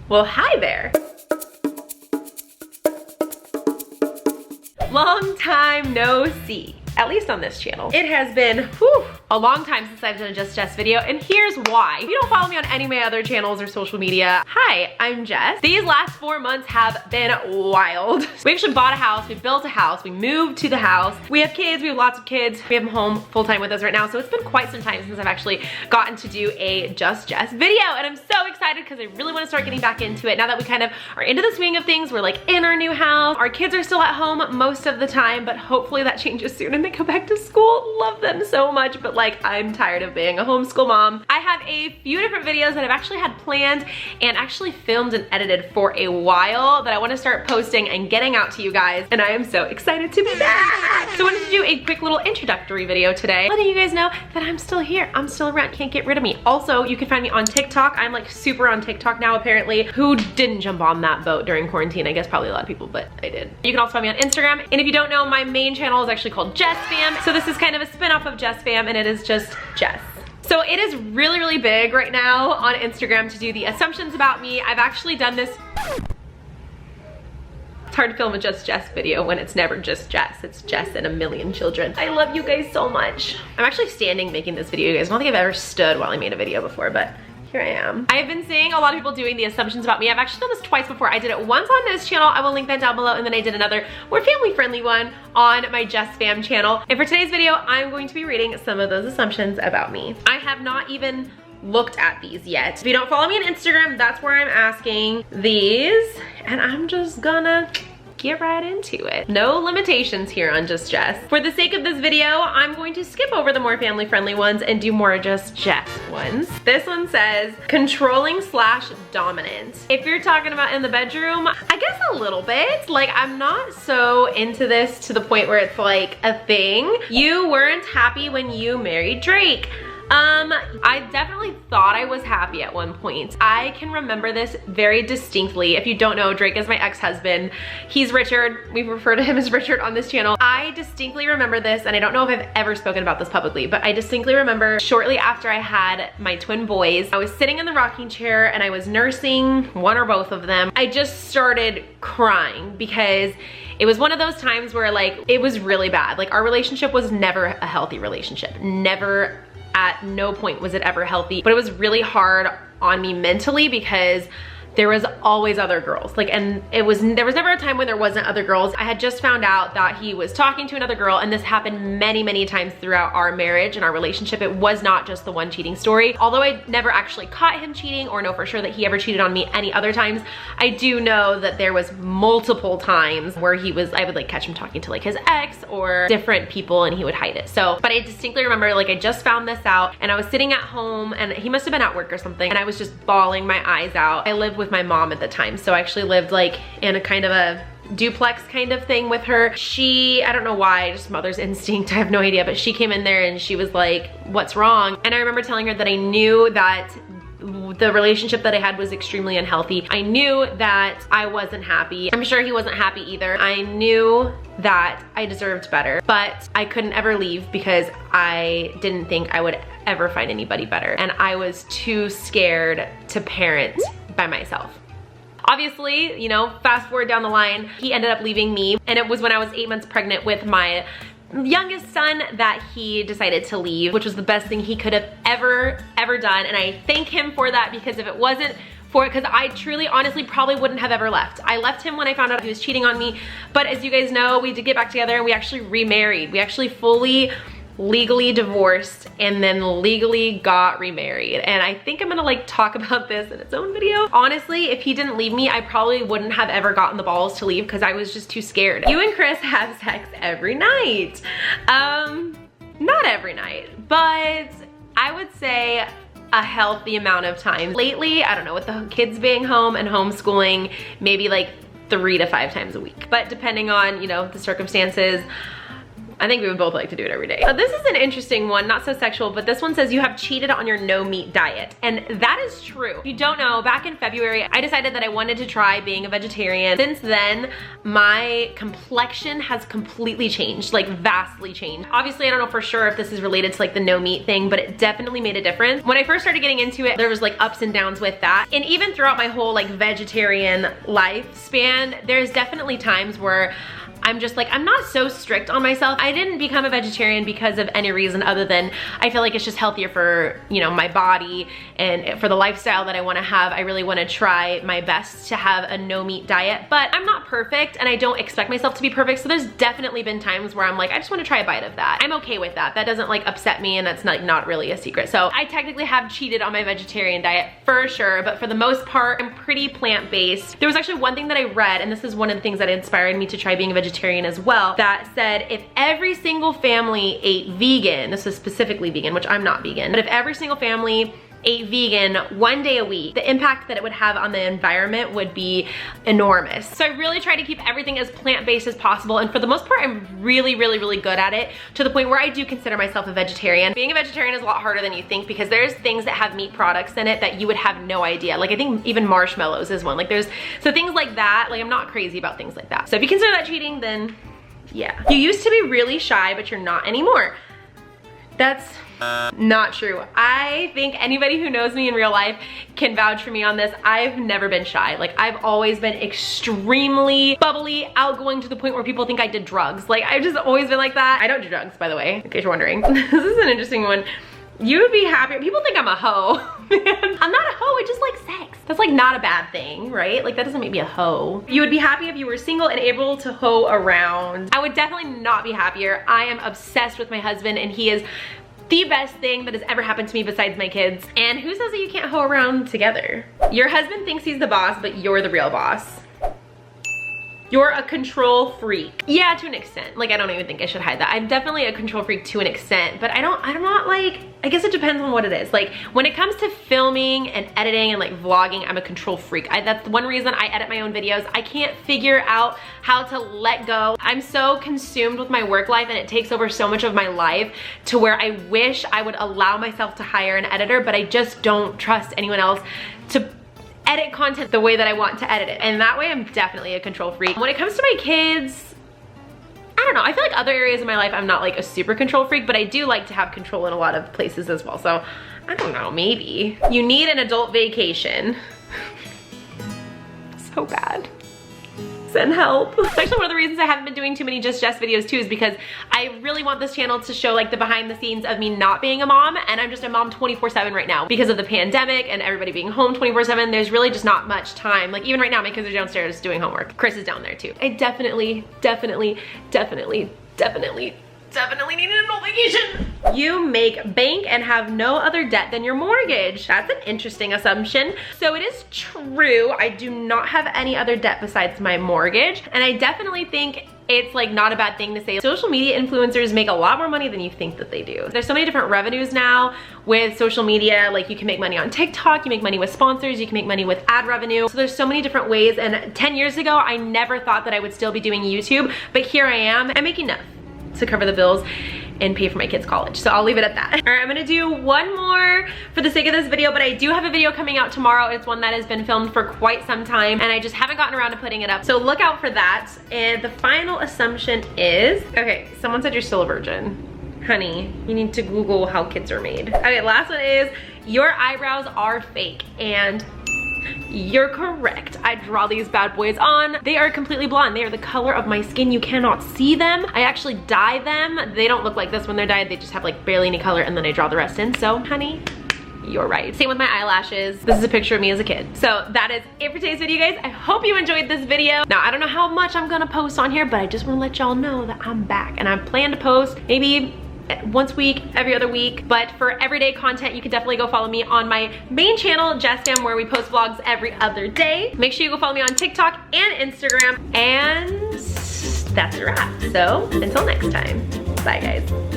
Well, hi there. Long time no see. At least on this channel. It has been, a long time since I've done a Just Jess video, and here's why. If you don't follow me on any of my other channels or social media, hi, I'm Jess. These last 4 months have been wild. We actually bought a house, we built a house, we moved to the house. We have kids, we have lots of kids. We have them home full-time with us right now, so it's been quite some time since I've actually gotten to do a Just Jess video, and I'm so excited because I really want to start getting back into it. Now that we kind of are into the swing of things, we're like in our new house. Our kids are still at home most of the time, but hopefully that changes soon and they go back to school. Love them so much, but like I'm tired of being a homeschool mom. I have a few different videos that I've actually had planned and actually filmed and edited for a while that I want to start posting and getting out to you guys, and I am so excited to be back. So I wanted to do a quick little introductory video today, letting you guys know that I'm still here. I'm still around, can't get rid of me. Also, you can find me on TikTok. I'm like super on TikTok now apparently. Who didn't jump on that boat during quarantine? I guess probably a lot of people, but I did. You can also find me on Instagram, and if you don't know, my main channel is actually called Jess Fam. So this is kind of a spin-off of Jess Fam, and it is just Jess. So it is really, really big right now on Instagram to do the assumptions about me. I've actually done this. It's hard to film a Just Jess video when it's never just Jess. It's Jess and a million children. I love you guys so much. I'm actually standing making this video, you guys. I don't think I've ever stood while I made a video before, but here I am. I've been seeing a lot of people doing the assumptions about me. I've actually done this twice before. I did it once on this channel. I will link that down below, and then I did another more family-friendly one on my Jess Fam channel. And for today's video, I'm going to be reading some of those assumptions about me. I have not even looked at these yet. If you don't follow me on Instagram, that's where I'm asking these, and I'm just gonna get right into it. No limitations here on Just Jess. For the sake of this video, I'm going to skip over the more family-friendly ones and do more Just Jess ones. This one says, controlling / dominant. If you're talking about in the bedroom, I guess a little bit. Like, I'm not so into this to the point where it's like a thing. You weren't happy when you married Drake. I definitely thought I was happy at one point. I can remember this very distinctly. If you don't know, Drake is my ex-husband. He's Richard. We refer to him as Richard on this channel. I distinctly remember this, and I don't know if I've ever spoken about this publicly, but I distinctly remember shortly after I had my twin boys, I was sitting in the rocking chair and I was nursing one or both of them. I just started crying because it was one of those times where like, it was really bad. Like, our relationship was never a healthy relationship. Never. At no point was it ever healthy, but it was really hard on me mentally because there was always other girls. Like, and there was never a time when there wasn't other girls. I had just found out that he was talking to another girl, and this happened many, many times throughout our marriage and our relationship. It was not just the one cheating story. Although I never actually caught him cheating or know for sure that he ever cheated on me any other times, I do know that there was multiple times where I would like catch him talking to like his ex or different people, and he would hide it. So, but I distinctly remember like I just found this out, and I was sitting at home, and he must have been at work or something, and I was just bawling my eyes out. I lived with my mom at the time, so I actually lived like in a kind of a duplex kind of thing with her. I don't know why, just mother's instinct, I have no idea, but she came in there and she was like, what's wrong? And I remember telling her that I knew that the relationship that I had was extremely unhealthy. I knew that I wasn't happy. I'm sure he wasn't happy either. I knew that I deserved better, but I couldn't ever leave because I didn't think I would ever find anybody better. And I was too scared to parent by myself. Obviously, you know, fast forward down the line, he ended up leaving me, and it was when I was 8 months pregnant with my youngest son that he decided to leave, which was the best thing he could have ever done, and I thank him for that, because if it wasn't for it, because I truly, honestly, probably wouldn't have ever left. I left him when I found out he was cheating on me, but as you guys know, we did get back together and we actually remarried. We actually fully legally divorced and then legally got remarried, and I think I'm gonna like talk about this in its own video. Honestly, if he didn't leave me, I probably wouldn't have ever gotten the balls to leave because I was just too scared. You and Chris have sex every night. Not every night, but I would say a healthy amount of times. Lately, I don't know, with the kids being home and homeschooling, maybe like 3 to 5 times a week. But depending on, you know, the circumstances, I think we would both like to do it every day. This is an interesting one, not so sexual, but this one says you have cheated on your no meat diet. And that is true. If you don't know, back in February, I decided that I wanted to try being a vegetarian. Since then, my complexion has completely changed, like vastly changed. Obviously, I don't know for sure if this is related to like the no meat thing, but it definitely made a difference. When I first started getting into it, there was like ups and downs with that. And even throughout my whole like vegetarian lifespan, there's definitely times where I'm just like, I'm not so strict on myself. I didn't become a vegetarian because of any reason other than I feel like it's just healthier for, you know, my body and for the lifestyle that I wanna have. I really wanna try my best to have a no meat diet, but I'm not perfect and I don't expect myself to be perfect. So there's definitely been times where I'm like, I just wanna try a bite of that. I'm okay with that. That doesn't like upset me and that's not really a secret. So I technically have cheated on my vegetarian diet for sure, but for the most part, I'm pretty plant-based. There was actually one thing that I read, and this is one of the things that inspired me to try being a vegetarian as well, that said if every single family ate vegan, this is specifically vegan, which I'm not vegan, but if every single family ate vegan 1 day a week, the impact that it would have on the environment would be enormous. So I really try to keep everything as plant-based as possible, and for the most part, I'm really good at it, to the point where I do consider myself a vegetarian. Being a vegetarian is a lot harder than you think because there's things that have meat products in it that you would have no idea. Like I think even marshmallows is one. Like so things like that, like I'm not crazy about things like that. So if you consider that cheating, then yeah. You used to be really shy, but you're not anymore. That's not true. I think anybody who knows me in real life can vouch for me on this. I've never been shy. Like I've always been extremely bubbly, outgoing to the point where people think I did drugs. Like I've just always been like that. I don't do drugs, by the way, in case you're wondering. This is an interesting one. You would be happy. People think I'm a hoe. I'm not a hoe, I just like sex. That's like not a bad thing, right? Like that doesn't make me a hoe. You would be happy if you were single and able to hoe around. I would definitely not be happier. I am obsessed with my husband and he is the best thing that has ever happened to me besides my kids. And who says that you can't hoe around together? Your husband thinks he's the boss, but you're the real boss. You're a control freak. Yeah, to an extent. Like, I don't even think I should hide that. I'm definitely a control freak to an extent, but I'm not like, I guess it depends on what it is. Like, when it comes to filming and editing and like vlogging, I'm a control freak. That's one reason I edit my own videos. I can't figure out how to let go. I'm so consumed with my work life and it takes over so much of my life to where I wish I would allow myself to hire an editor, but I just don't trust anyone else to edit content the way that I want to edit it. And that way I'm definitely a control freak. When it comes to my kids, I don't know. I feel like other areas of my life I'm not like a super control freak, but I do like to have control in a lot of places as well. So I don't know, maybe. You need an adult vacation. So bad. Send help. It's actually one of the reasons I haven't been doing too many Just Jess videos too, is because I really want this channel to show like the behind the scenes of me not being a mom, and I'm just a mom 24/7 right now. Because of the pandemic and everybody being home 24/7, there's really just not much time. Like even right now, my kids are downstairs doing homework. Chris is down there too. I definitely need an adult vacation. You make bank and have no other debt than your mortgage. That's an interesting assumption. So it is true, I do not have any other debt besides my mortgage. And I definitely think it's like not a bad thing to say. Social media influencers make a lot more money than you think that they do. There's so many different revenues now with social media. Like you can make money on TikTok, you make money with sponsors, you can make money with ad revenue. So there's so many different ways. And 10 years ago, I never thought that I would still be doing YouTube, but here I am. I'm making enough to cover the bills and pay for my kids' college. So I'll leave it at that. All right, I'm gonna do one more for the sake of this video, but I do have a video coming out tomorrow. It's one that has been filmed for quite some time and I just haven't gotten around to putting it up. So look out for that. And the final assumption is, okay, someone said you're still a virgin. Honey, you need to Google how kids are made. Okay, last one is, your eyebrows are fake. And you're correct. I draw these bad boys on. They are completely blonde. They are the color of my skin. You cannot see them. I actually dye them. They don't look like this when they're dyed. They just have like barely any color and then I draw the rest in. So honey, you're right. Same with my eyelashes. This is a picture of me as a kid. So that is it for today's video, guys. I hope you enjoyed this video. Now, I don't know how much I'm gonna post on here, but I just wanna let y'all know that I'm back and I plan to post maybe once a week, every other week. But for everyday content, you can definitely go follow me on my main channel, Jesscam, where we post vlogs every other day. Make sure you go follow me on TikTok and Instagram. And that's a wrap. So until next time, bye guys.